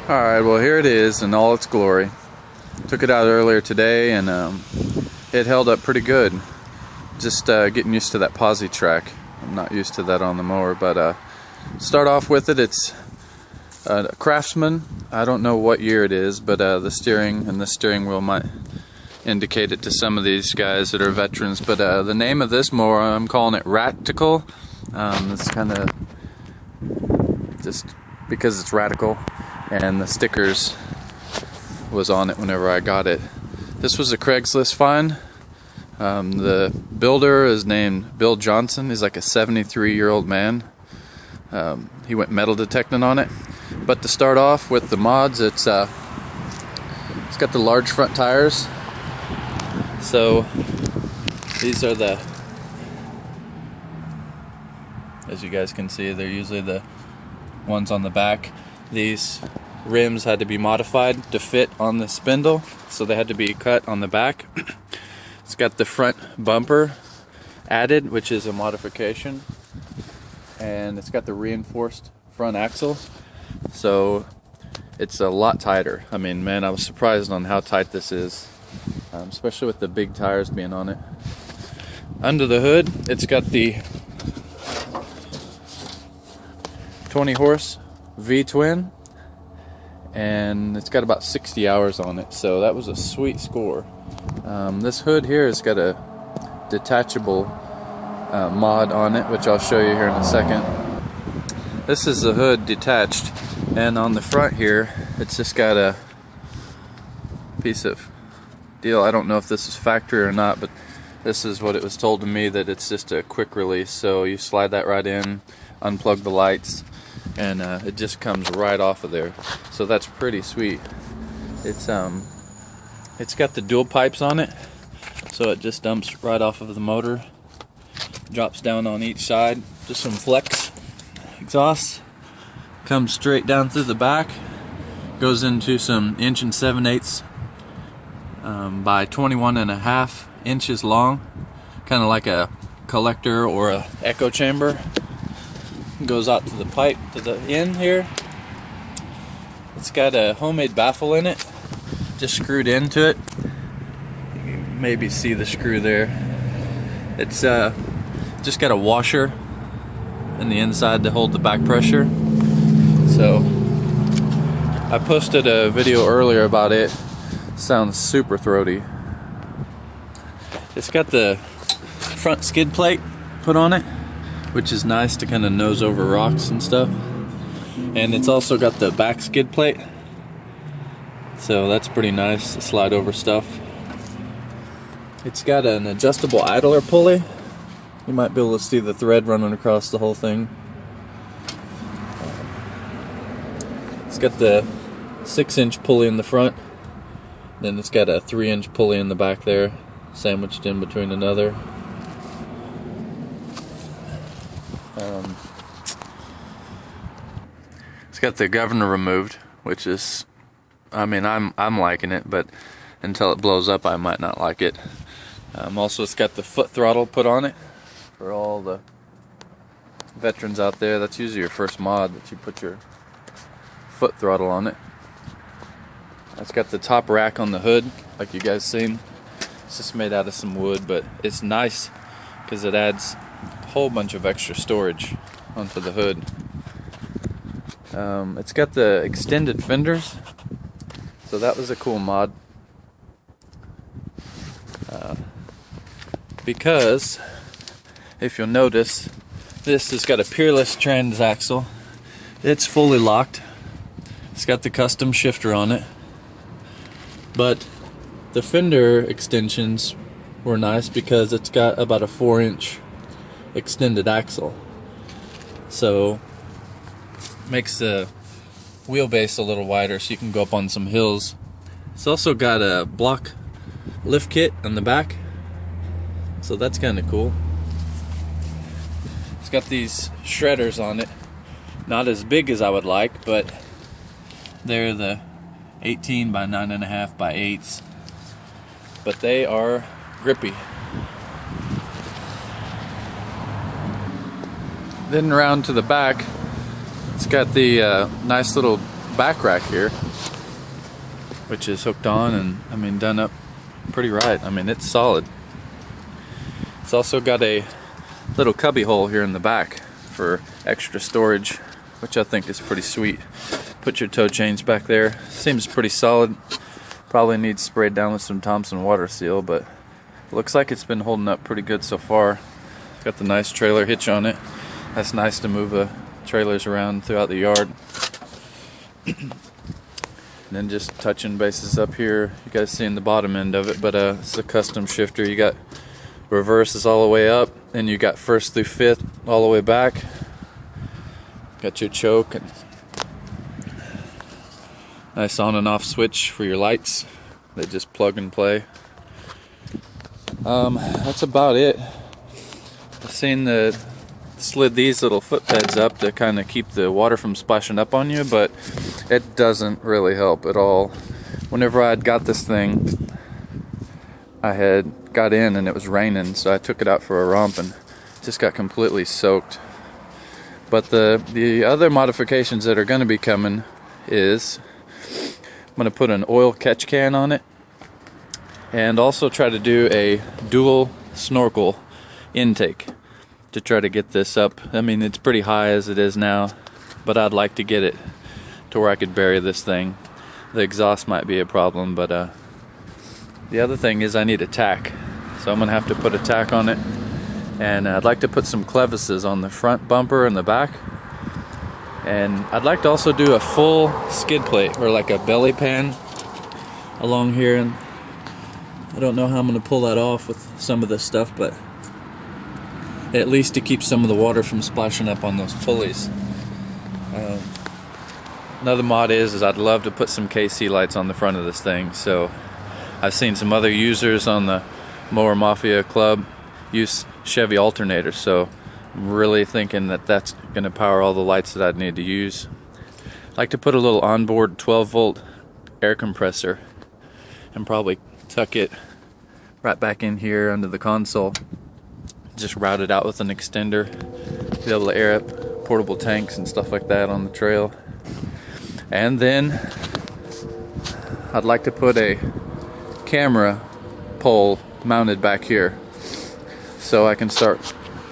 Alright, well here it is in all its glory. Took it out earlier today and it held up pretty good. Just getting used to that posi track. I'm not used to that on the mower, but start off with it. It's a Craftsman. I don't know what year it is, but the steering and the steering wheel might indicate it to some of these guys that are veterans. But the name of this mower, I'm calling it RATical. It's kind of just because it's radical, and the stickers was on it whenever I got it. This was a Craigslist find. The builder is named Bill Johnson. He's like a 73-year-old man. He went metal detecting on it. But to start off with the mods, it's got the large front tires. So these are the, as you guys can see, they're usually the ones on the back. These rims had to be modified to fit on the spindle, so they had to be cut on the back. It's got the front bumper added, which is a modification, and it's got the reinforced front axle, so it's a lot tighter. I mean, man, I was surprised on how tight this is, especially with the big tires being on it. Under the hood, it's got the 20 horse V-twin, and it's got about 60 hours on it, so that was a sweet score. This hood here has got a detachable mod on it, which I'll show you here in a second. This is the hood detached, and on the front here it's just got a piece of deal. I don't know if this is factory or not, but this is what it was told to me, that it's just a quick release, so you slide that right in, unplug the lights, and it just comes right off of there. So that's pretty sweet. It's got the dual pipes on it, so it just dumps right off of the motor, drops down on each side. Just some flex exhaust, comes straight down through the back, goes into some 1 7/8 by 21.5 inches long, kind of like a collector or a echo chamber. Goes out to the pipe to the end here. It's got a homemade baffle in it, just screwed into it. You can maybe see the screw there. It's just got a washer in the inside to hold the back pressure. So I posted a video earlier about it. Sounds super throaty. It's got the front skid plate put on it, which is nice to kind of nose over rocks and stuff. And it's also got the back skid plate, so that's pretty nice to slide over stuff. It's got an adjustable idler pulley. You might be able to see the thread running across the whole thing. It's got the 6-inch pulley in the front, then it's got a 3-inch pulley in the back there, sandwiched in between another. It's got the governor removed, which is, I mean, I'm liking it, but until it blows up I might not like it. Also, it's got the foot throttle put on it for all the veterans out there. That's usually your first mod, that you put your foot throttle on it. It's got the top rack on the hood, like you guys seen. It's just made out of some wood, but it's nice because it adds a whole bunch of extra storage onto the hood. It's got the extended fenders, so that was a cool mod. Because if you'll notice, this has got a peerless transaxle. It's fully locked. It's got the custom shifter on it, but the fender extensions were nice because it's got about a 4-inch extended axle, so makes the wheelbase a little wider so you can go up on some hills. It's also got a block lift kit on the back, so that's kind of cool. It's got these shredders on it, not as big as I would like, but they're the 18 by 9.5 by 8s, but they are grippy. Then around to the back, it's got the nice little back rack here, which is hooked on and I mean done up pretty right. I mean, it's solid. It's also got a little cubby hole here in the back for extra storage, which I think is pretty sweet. Put your tow chains back there. Seems pretty solid. Probably needs sprayed down with some Thompson water seal, but looks like it's been holding up pretty good so far. Got the nice trailer hitch on it. That's nice to move trailers around throughout the yard. And then just touching bases up here. You guys seeing the bottom end of it, but it's a custom shifter. You got reverses all the way up, and you got first through fifth all the way back. Got your choke and nice on and off switch for your lights. They just plug and play. That's about it. I've seen slid these little foot pads up to kind of keep the water from splashing up on you, but it doesn't really help at all. Whenever I had got this thing, I had got in and it was raining, so I took it out for a romp and just got completely soaked. But the other modifications that are going to be coming is I'm going to put an oil catch can on it and also try to do a dual snorkel intake to try to get this up. I mean, it's pretty high as it is now, but I'd like to get it to where I could bury this thing. The exhaust might be a problem, but the other thing is I need a tack, so I'm gonna have to put a tack on it, and I'd like to put some clevises on the front bumper and the back, and I'd like to also do a full skid plate or like a belly pan along here, and I don't know how I'm gonna pull that off with some of this stuff, but at least to keep some of the water from splashing up on those pulleys. Another mod is I'd love to put some KC lights on the front of this thing. So I've seen some other users on the Mower Mafia Club use Chevy alternators, so I'm really thinking that that's going to power all the lights that I'd need to use. I'd like to put a little onboard 12-volt air compressor and probably tuck it right back in here under the console. Just route it out with an extender, be able to air up portable tanks and stuff like that on the trail. And then I'd like to put a camera pole mounted back here so I can start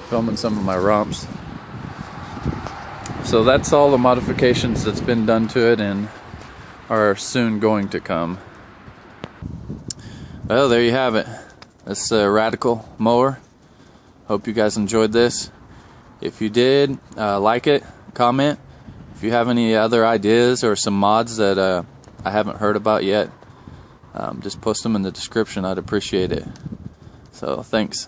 filming some of my romps. So that's all the modifications that's been done to it and are soon going to come. Well, there you have it. That's a RATical mower. Hope you guys enjoyed this. If you did, like it, comment. If you have any other ideas or some mods that I haven't heard about yet, just post them in the description. I'd appreciate it. So thanks.